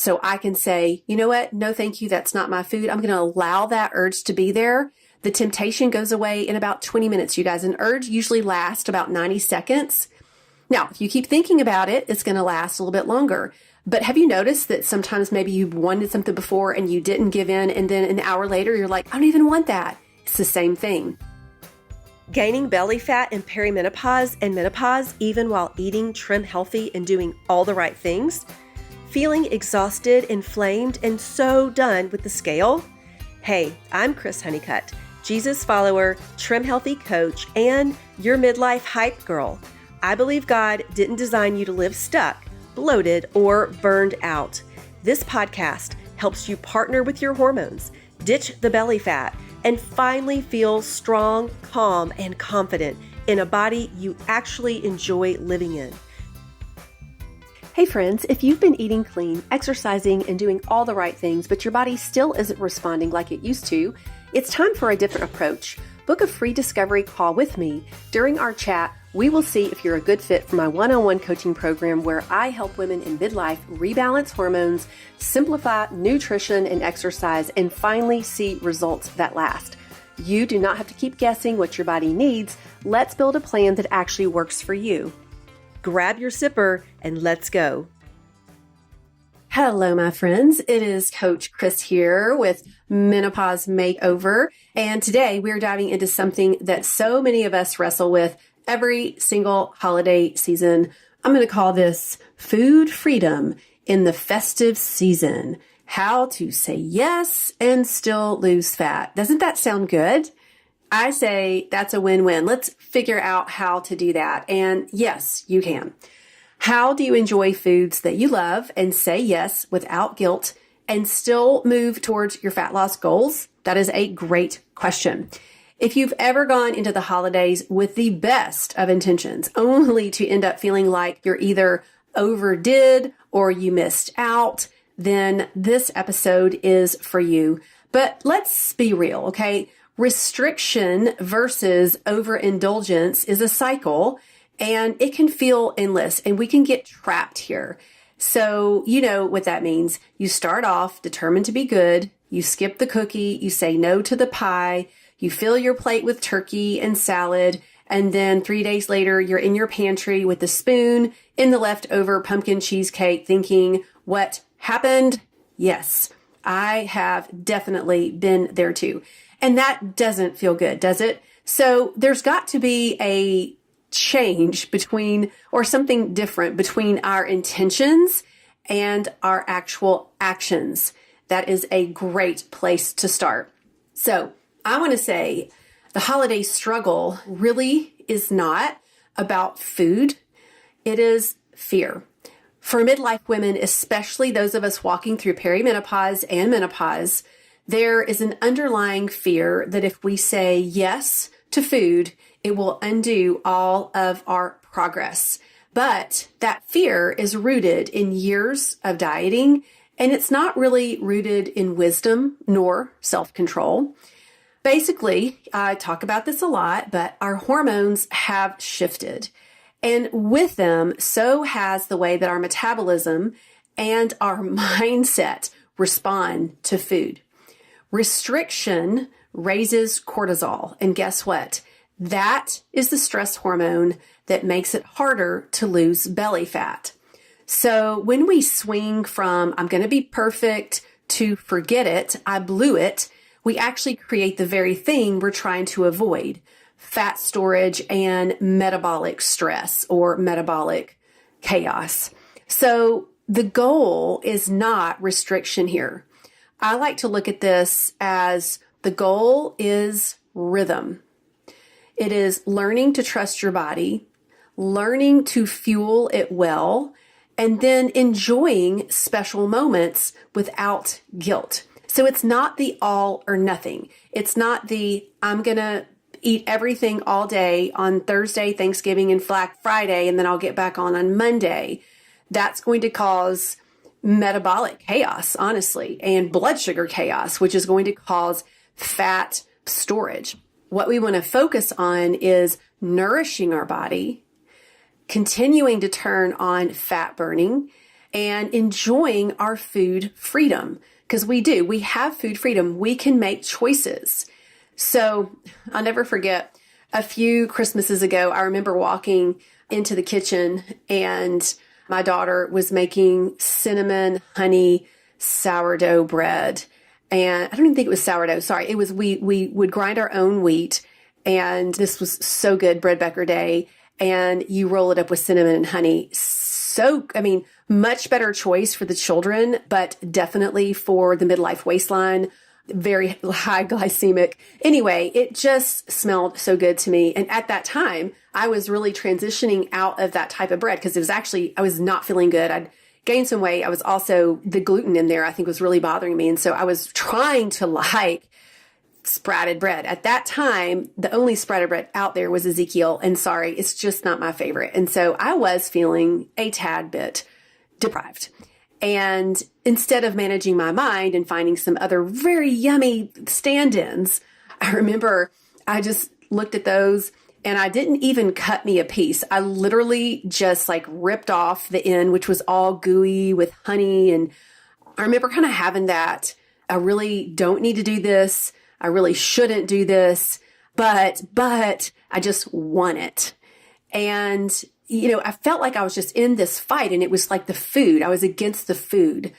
So I can say, you know what? No, thank you. That's not my food. I'm going to allow that urge to be there. The temptation goes away in about 20 minutes, you guys. An urge usually lasts about 90 seconds. Now, if you keep thinking about it, it's going to last a little bit longer. But have you noticed that sometimes maybe you wanted something before and you didn't give in, and then an hour later, you're like, I don't even want that. It's the same thing. Gaining belly fat in perimenopause and menopause, even while eating trim healthy and doing all the right things. Feeling exhausted, inflamed, and so done with the scale? Hey, I'm Chris Honeycutt, Jesus follower, trim healthy coach, and your midlife hype girl. I believe God didn't design you to live stuck, bloated, or burned out. This podcast helps you partner with your hormones, ditch the belly fat, and finally feel strong, calm, and confident in a body you actually enjoy living in. Hey friends, if you've been eating clean, exercising, and doing all the right things, but your body still isn't responding like it used to, it's time for a different approach. Book a free discovery call with me. During our chat, we will see if you're a good fit for my one-on-one coaching program where I help women in midlife rebalance hormones, simplify nutrition and exercise, and finally see results that last. You do not have to keep guessing what your body needs. Let's build a plan that actually works for you. Grab your sipper and let's go. Hello, my friends. It is Coach Chris here with Menopause Makeover. And today we're diving into something that so many of us wrestle with every single holiday season. I'm going to call this food freedom in the festive season. How to say yes and still lose fat. Doesn't that sound good? I say that's a win-win. Let's figure out how to do that. And yes, you can. How do you enjoy foods that you love and say yes without guilt and still move towards your fat loss goals? That is a great question. If you've ever gone into the holidays with the best of intentions, only to end up feeling like you're either overdid or you missed out, then this episode is for you. But let's be real, okay? Restriction versus overindulgence is a cycle, and it can feel endless, and we can get trapped here. So you know what that means. You start off determined to be good. You skip the cookie. You say no to the pie. You fill your plate with turkey and salad. And then 3 days later, you're in your pantry with a spoon in the leftover pumpkin cheesecake thinking, what happened? Yes, I have definitely been there too. And that doesn't feel good, does it? So there's got to be a change between, or something different between our intentions and our actual actions. That is a great place to start. So I want to say the holiday struggle really is not about food. It is fear. For midlife women, especially those of us walking through perimenopause and menopause, there is an underlying fear that if we say yes to food, it will undo all of our progress. But that fear is rooted in years of dieting, and it's not really rooted in wisdom nor self-control. Basically, I talk about this a lot, but our hormones have shifted. And with them, so has the way that our metabolism and our mindset respond to food. Restriction raises cortisol. And guess what? That is the stress hormone that makes it harder to lose belly fat. So when we swing from I'm going to be perfect to forget it, I blew it, we actually create the very thing we're trying to avoid: fat storage and metabolic stress or metabolic chaos. So the goal is not restriction here. I like to look at this as the goal is rhythm. It is learning to trust your body, learning to fuel it well, and then enjoying special moments without guilt. So it's not the all or nothing. It's not the I'm going to eat everything all day on Thursday, Thanksgiving, and Black Friday, and then I'll get back on Monday. That's going to cause metabolic chaos, honestly, and blood sugar chaos, which is going to cause fat storage. What we want to focus on is nourishing our body, continuing to turn on fat burning, and enjoying our food freedom. Because we have food freedom. We can make choices. So I'll never forget a few Christmases ago, I remember walking into the kitchen and my daughter was making cinnamon honey sourdough bread. And I don't even think it was sourdough. Sorry. It was, we would grind our own wheat, and this was so good, bread Becker Day. And you roll it up with cinnamon and honey. So, much better choice for the children, but definitely for the midlife waistline, very high glycemic. Anyway, it just smelled so good to me. And at that time, I was really transitioning out of that type of bread because I was not feeling good. I'd gained some weight. I was also, the gluten in there, I think, was really bothering me. And so I was trying to like sprouted bread. At that time, the only sprouted bread out there was Ezekiel. And sorry, it's just not my favorite. And so I was feeling a tad bit deprived. And instead of managing my mind and finding some other very yummy stand-ins, I remember I just looked at those and I didn't even cut me a piece. I literally just like ripped off the end, which was all gooey with honey. And I remember kind of having that, I really don't need to do this. I really shouldn't do this, but I just want it. And, I felt like I was just in this fight, and it was like the food. I was against the food.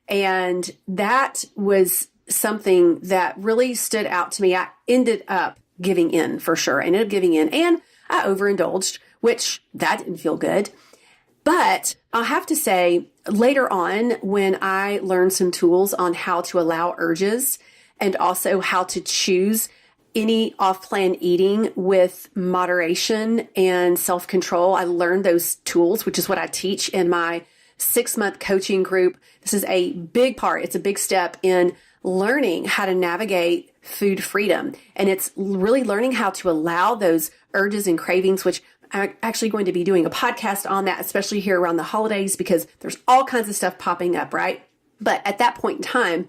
And that was something that really stood out to me. I ended up giving in for sure. I ended up giving in, and I overindulged, which that didn't feel good. But I'll have to say later on, when I learned some tools on how to allow urges and also how to choose any off-plan eating with moderation and self-control, I learned those tools, which is what I teach in my 6-month coaching group. This is a big part. It's a big step in learning how to navigate food freedom. And it's really learning how to allow those urges and cravings, which I'm actually going to be doing a podcast on that, especially here around the holidays, because there's all kinds of stuff popping up, right? But at that point in time,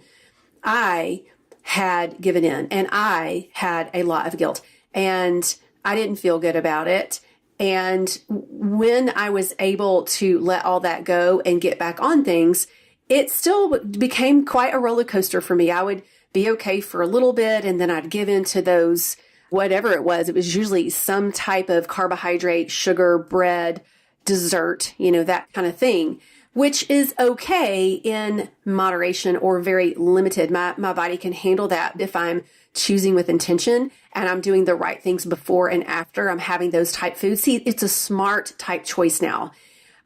I had given in and I had a lot of guilt and I didn't feel good about it. And when I was able to let all that go and get back on things, it still became quite a roller coaster for me. I would be okay for a little bit and then I'd give into those, whatever it was. It was usually some type of carbohydrate, sugar, bread, dessert, that kind of thing, which is okay in moderation or very limited. My body can handle that if I'm choosing with intention and I'm doing the right things before and after I'm having those type foods. See, it's a smart type choice now.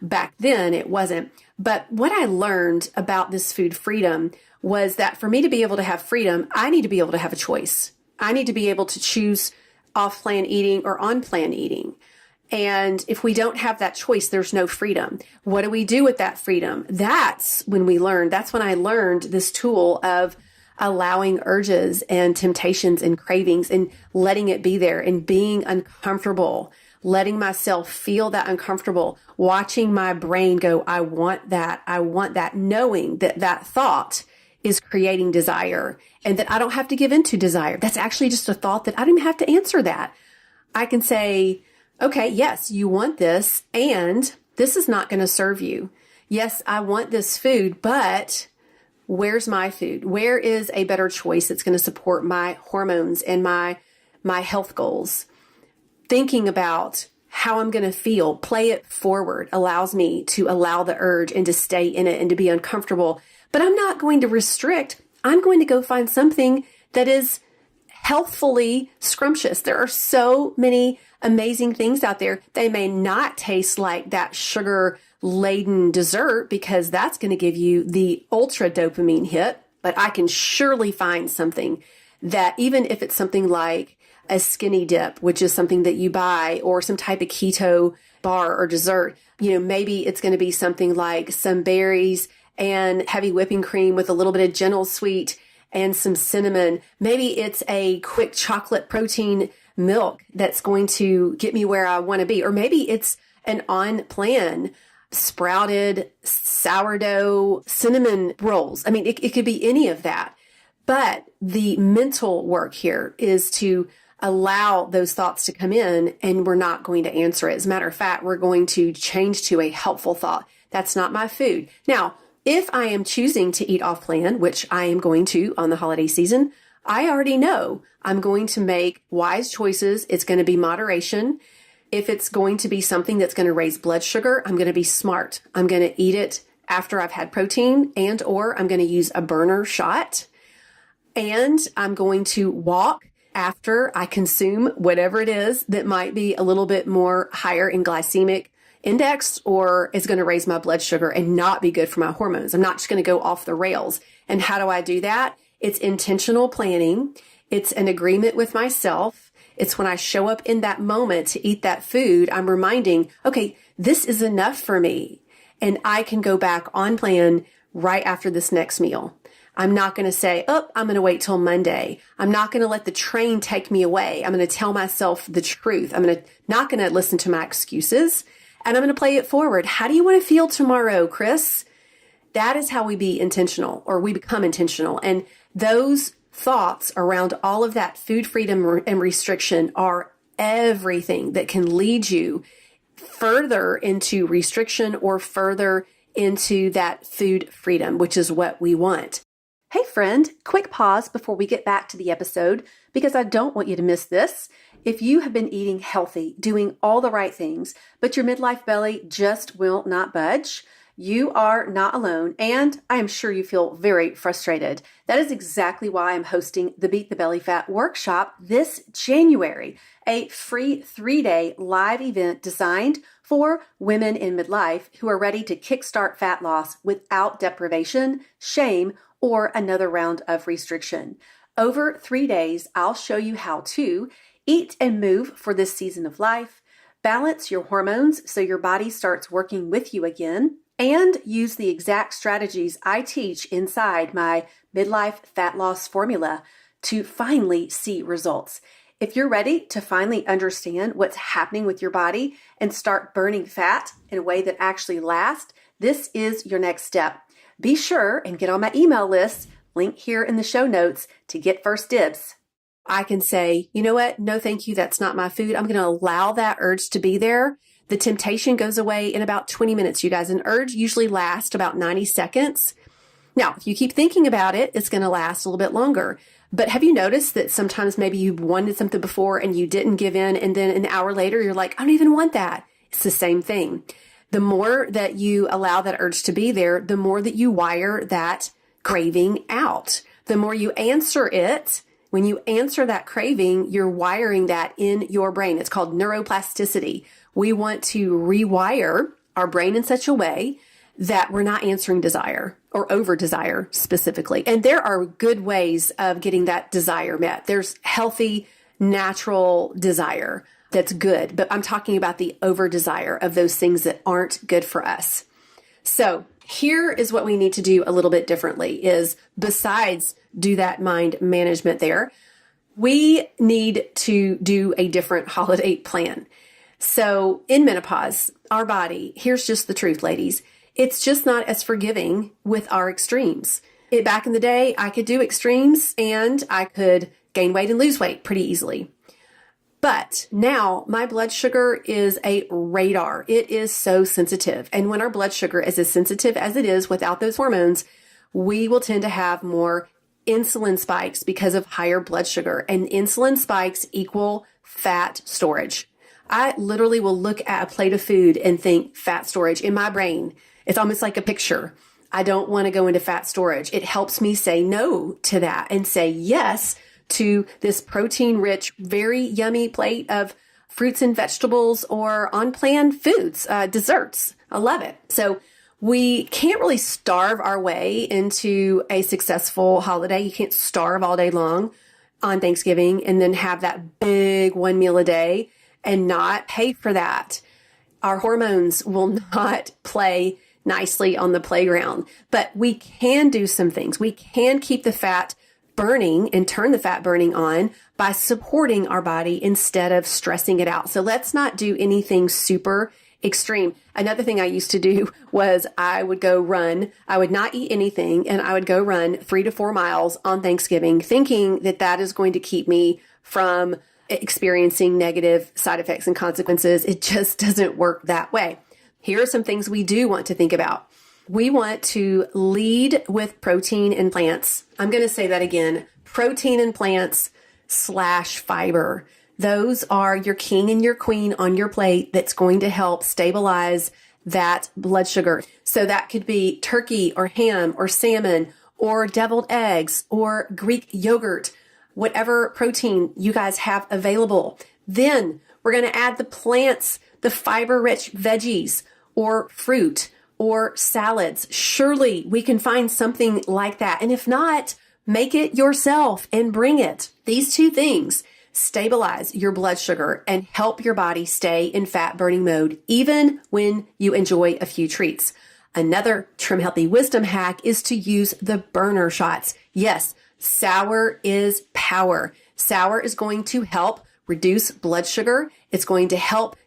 Back then it wasn't. But what I learned about this food freedom was that for me to be able to have freedom, I need to be able to have a choice. I need to be able to choose off-plan eating or on-plan eating. And if we don't have that choice, there's no freedom. What do we do with that freedom? That's when I learned this tool of allowing urges and temptations and cravings and letting it be there and being uncomfortable, letting myself feel that uncomfortable, watching my brain go, I want that, knowing that that thought is creating desire and that I don't have to give into desire. That's actually just a thought that I don't even have to answer that. I can say, okay, yes, you want this, and this is not going to serve you. Yes, I want this food, but where's my food? Where is a better choice that's going to support my hormones and my health goals? Thinking about how I'm going to feel, play it forward, allows me to allow the urge and to stay in it and to be uncomfortable. But I'm not going to restrict. I'm going to go find something that is healthfully scrumptious. There are so many amazing things out there. They may not taste like that sugar-laden dessert because that's going to give you the ultra dopamine hit, but I can surely find something that, even if it's something like a skinny dip, which is something that you buy, or some type of keto bar or dessert, maybe it's going to be something like some berries and heavy whipping cream with a little bit of gentle sweet and some cinnamon. Maybe it's a quick chocolate protein milk that's going to get me where I want to be. Or maybe it's an on-plan sprouted sourdough cinnamon rolls. I mean, it could be any of that. But the mental work here is to allow those thoughts to come in, and we're not going to answer it. As a matter of fact, we're going to change to a helpful thought. That's not my food. Now, if I am choosing to eat off plan, which I am going to on the holiday season, I already know I'm going to make wise choices. It's going to be moderation. If it's going to be something that's going to raise blood sugar, I'm going to be smart. I'm going to eat it after I've had protein or I'm going to use a burner shot. And I'm going to walk after I consume whatever it is that might be a little bit more higher in glycemic index or is going to raise my blood sugar and not be good for my hormones. I'm not just going to go off the rails. And how do I do that? It's intentional planning. It's an agreement with myself. It's when I show up in that moment to eat that food, I'm reminding, okay, this is enough for me. And I can go back on plan right after this next meal. I'm not going to say, oh, I'm going to wait till Monday. I'm not going to let the train take me away. I'm going to tell myself the truth. Not going to listen to my excuses. And I'm going to play it forward. How do you want to feel tomorrow, Chris? That is how we be intentional, or we become intentional. And those thoughts around all of that food freedom and restriction are everything that can lead you further into restriction or further into that food freedom, which is what we want. Hey friend, quick pause before we get back to the episode because I don't want you to miss this. If you have been eating healthy, doing all the right things, but your midlife belly just will not budge, you are not alone, and I am sure you feel very frustrated. That is exactly why I'm hosting the Beat the Belly Fat workshop this January, a free 3-day live event designed for women in midlife who are ready to kickstart fat loss without deprivation, shame, or another round of restriction. Over 3 days, I'll show you how to eat and move for this season of life, balance your hormones so your body starts working with you again, and use the exact strategies I teach inside my midlife fat loss formula to finally see results. If you're ready to finally understand what's happening with your body and start burning fat in a way that actually lasts, this is your next step. Be sure and get on my email list, link here in the show notes, to get first dibs. I can say, you know what? No, thank you. That's not my food. I'm going to allow that urge to be there. The temptation goes away in about 20 minutes, you guys. An urge usually lasts about 90 seconds. Now, if you keep thinking about it, it's going to last a little bit longer. But have you noticed that sometimes maybe you wanted something before and you didn't give in, and then an hour later, you're like, I don't even want that. It's the same thing. The more that you allow that urge to be there, the more that you wire that craving out. The more you answer it, when you answer that craving, you're wiring that in your brain. It's called neuroplasticity. We want to rewire our brain in such a way that we're not answering desire or over desire specifically. And there are good ways of getting that desire met. There's healthy, natural desire that's good, but I'm talking about the over desire of those things that aren't good for us. So here is what we need to do a little bit differently is besides do that mind management there, we need to do a different holiday plan. So in menopause, our body, here's just the truth, ladies. It's just not as forgiving with our extremes. Back in the day, I could do extremes and I could gain weight and lose weight pretty easily. But now my blood sugar is a radar. It is so sensitive. And when our blood sugar is as sensitive as it is without those hormones, we will tend to have more insulin spikes because of higher blood sugar. And insulin spikes equal fat storage. I literally will look at a plate of food and think fat storage in my brain. It's almost like a picture. I don't want to go into fat storage. It helps me say no to that and say yes to this protein-rich, very yummy plate of fruits and vegetables or on-plan foods, desserts. I love it. So we can't really starve our way into a successful holiday. You can't starve all day long on Thanksgiving and then have that big one meal a day and not pay for that. Our hormones will not play nicely on the playground, but we can do some things. We can keep the fat burning and turn the fat burning on by supporting our body instead of stressing it out. So let's not do anything super extreme. Another thing I used to do was I would go run. I would not eat anything and I would go run 3 to 4 miles on Thanksgiving, thinking that that is going to keep me from experiencing negative side effects and consequences. It just doesn't work that way. here are some things we do want to think about. We want to lead with protein and plants. I'm going to say that again, protein and plants / fiber. Those are your king and your queen on your plate that's going to help stabilize that blood sugar. So that could be turkey or ham or salmon or deviled eggs or Greek yogurt, whatever protein you guys have available. Then we're going to add the plants, the fiber-rich veggies or fruit or salads. Surely we can find something like that. And if not, make it yourself and bring it. These two things stabilize your blood sugar and help your body stay in fat burning mode, even when you enjoy a few treats. Another Trim Healthy wisdom hack is to use the burner shots. Yes, sour is power. Sour is going to help reduce blood sugar. It's going to help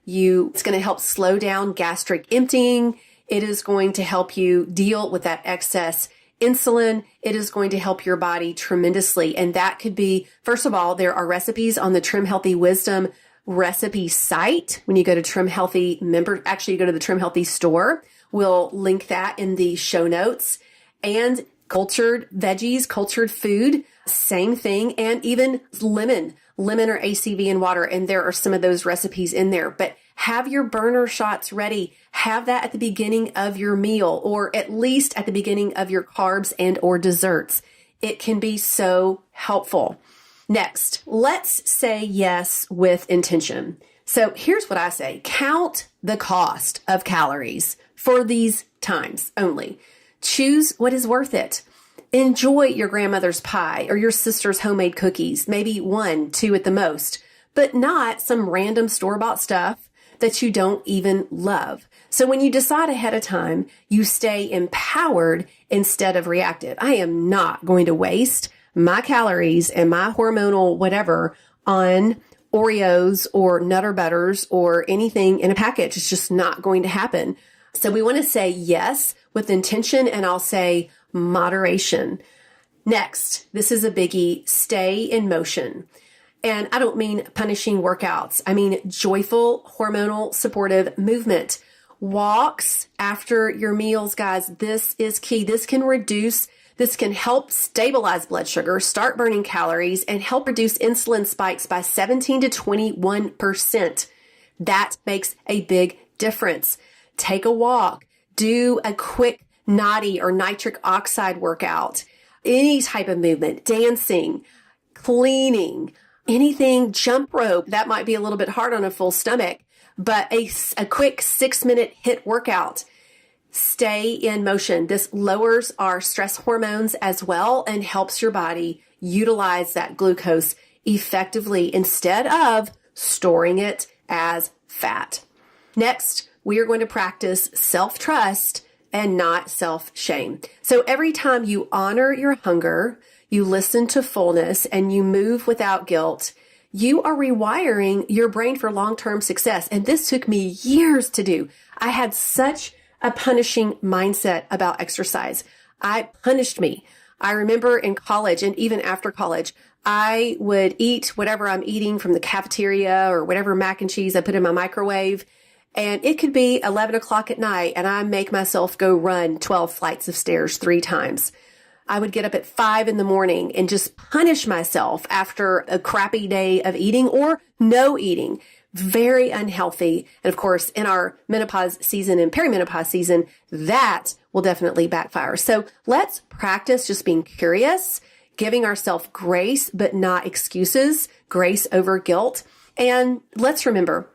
slow down gastric emptying. It is going to help you deal with that excess insulin. It is going to help your body tremendously. And that could be, first of all, there are recipes on the Trim Healthy Wisdom recipe site. When you go to Trim Healthy you go to the Trim Healthy store. We'll link that in the show notes. And cultured veggies, cultured food, same thing. And even lemon or ACV in water. And there are some of those recipes in there. But have your burner shots ready. Have that at the beginning of your meal, or at least at the beginning of your carbs and or desserts. It can be so helpful. Next, let's say yes with intention. So here's what I say. Count the cost of calories for these times only. Choose what is worth it. Enjoy your grandmother's pie or your sister's homemade cookies, maybe 1, 2 at the most, but not some random store-bought stuff that you don't even love. So when you decide ahead of time, you stay empowered instead of reactive. I am not going to waste my calories and my hormonal whatever on Oreos or Nutter Butters or anything in a package. It's just not going to happen. So we want to say yes with intention, and I'll say moderation. Next, this is a biggie, stay in motion. And I don't mean punishing workouts. I mean joyful, hormonal, supportive movement. Walks after your meals, guys. This is key. This can help stabilize blood sugar, start burning calories, and help reduce insulin spikes by 17 to 21%. That makes a big difference. Take a walk. Do a quick NADI or nitric oxide workout. Any type of movement, dancing, cleaning, anything, jump rope. That might be a little bit hard on a full stomach, but a quick 6-minute HIIT workout. Stay in motion. This lowers our stress hormones as well and helps your body utilize that glucose effectively instead of storing it as fat. Next, we are going to practice self-trust and not self-shame. So every time you honor your hunger, you listen to fullness, and you move without guilt, you are rewiring your brain for long-term success. And this took me years to do. I had such a punishing mindset about exercise. I punished me. I remember in college and even after college, I would eat whatever I'm eating from the cafeteria or whatever mac and cheese I put in my microwave. And it could be 11 o'clock at night and I make myself go run 12 flights of stairs 3 times. I would get up at 5 in the morning and just punish myself after a crappy day of eating or no eating. Very unhealthy. And of course, in our menopause season and perimenopause season, that will definitely backfire. So let's practice just being curious, giving ourselves grace, but not excuses, grace over guilt. And let's remember,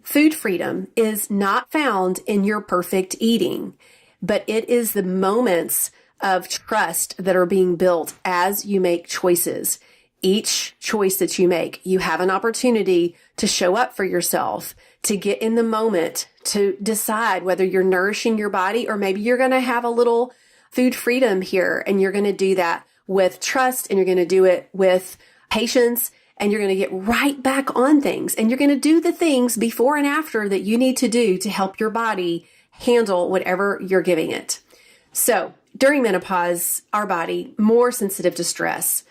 food freedom is not found in your perfect eating, but it is the moments of trust that are being built as you make choices. Each choice that you make, you have an opportunity to show up for yourself, to get in the moment, to decide whether you're nourishing your body or maybe you're going to have a little food freedom here, and you're going to do that with trust, and you're going to do it with patience, and you're going to get right back on things, and you're going to do the things before and after that you need to do to help your body handle whatever you're giving it. So during menopause, our body more sensitive to stress.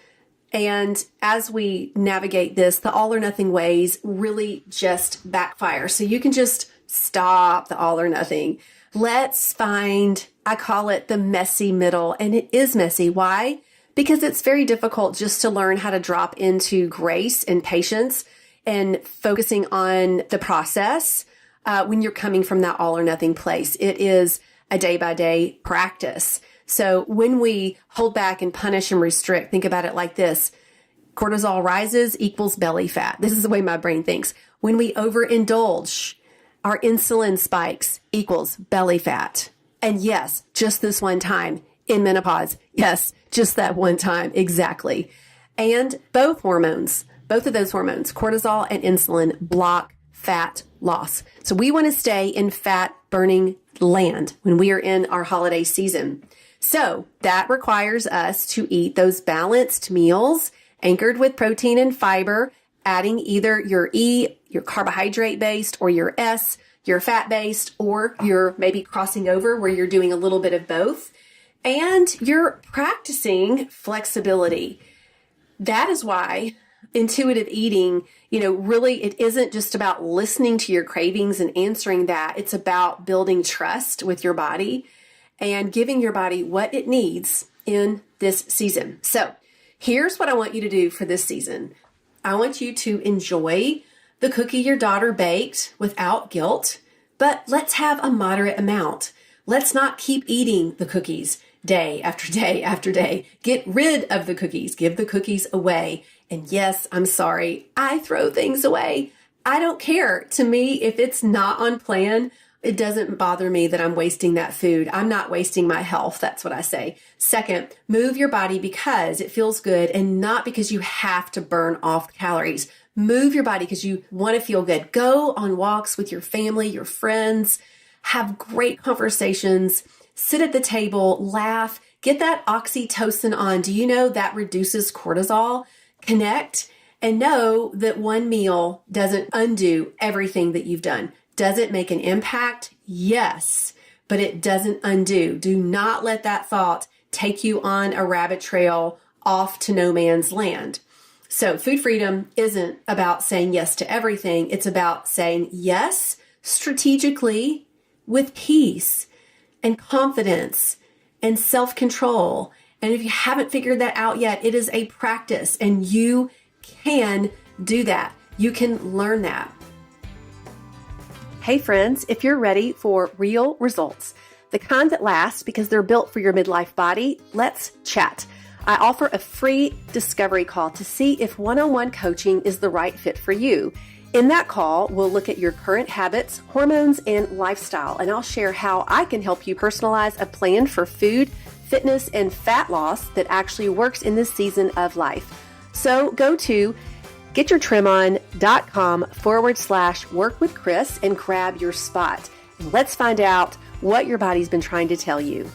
And as we navigate this, the all or nothing ways really just backfire. So you can just Stop the all or nothing. Let's find, I call it the messy middle. And it is messy. Why? Because it's very difficult just to learn how to drop into grace and patience and focusing on the process when you're coming from that all or nothing place. It is a day by day practice. So when we hold back and punish and restrict, think about it like this. Cortisol rises equals belly fat. This is the way my brain thinks. When we overindulge, our insulin spikes equals belly fat. And yes, just this one time in menopause. Yes, just that one time. Exactly. And both of those hormones, cortisol and insulin, block fat loss. So we want to stay in fat burning land when we are in our holiday season. So that requires us to eat those balanced meals anchored with protein and fiber, adding either your E, your carbohydrate based, or your S, your fat based, or you're maybe crossing over where you're doing a little bit of both. And you're practicing flexibility. That is why intuitive eating, really it isn't just about listening to your cravings and answering that. It's about building trust with your body and giving your body what it needs in this season. So here's what I want you to do for this season. I want you to enjoy the cookie your daughter baked without guilt, but let's have a moderate amount. Let's not keep eating the cookies day after day after day. Get rid of the cookies. Give the cookies away. And yes, I'm sorry, I throw things away. I don't care. To me, if it's not on plan, it doesn't bother me that I'm wasting that food. I'm not wasting my health. That's what I say. Second, move your body because it feels good and not because you have to burn off calories. Move your body because you want to feel good. Go on walks with your family, your friends, have great conversations, sit at the table, laugh, get that oxytocin on. Do you know that reduces cortisol? Connect and know that one meal doesn't undo everything that you've done. Does it make an impact? Yes, but it doesn't undo. Do not let that thought take you on a rabbit trail off to no man's land. So food freedom isn't about saying yes to everything. It's about saying yes strategically with peace and confidence and self-control. And if you haven't figured that out yet, it is a practice and you can do that. You can learn that. Hey friends, if you're ready for real results, the kind that last because they're built for your midlife body, let's chat. I offer a free discovery call to see if one-on-one coaching is the right fit for you. In that call, we'll look at your current habits, hormones, and lifestyle, and I'll share how I can help you personalize a plan for food, fitness, and fat loss that actually works in this season of life. So go to getyourtrimon.com/work with Chris and grab your spot. And let's find out what your body's been trying to tell you.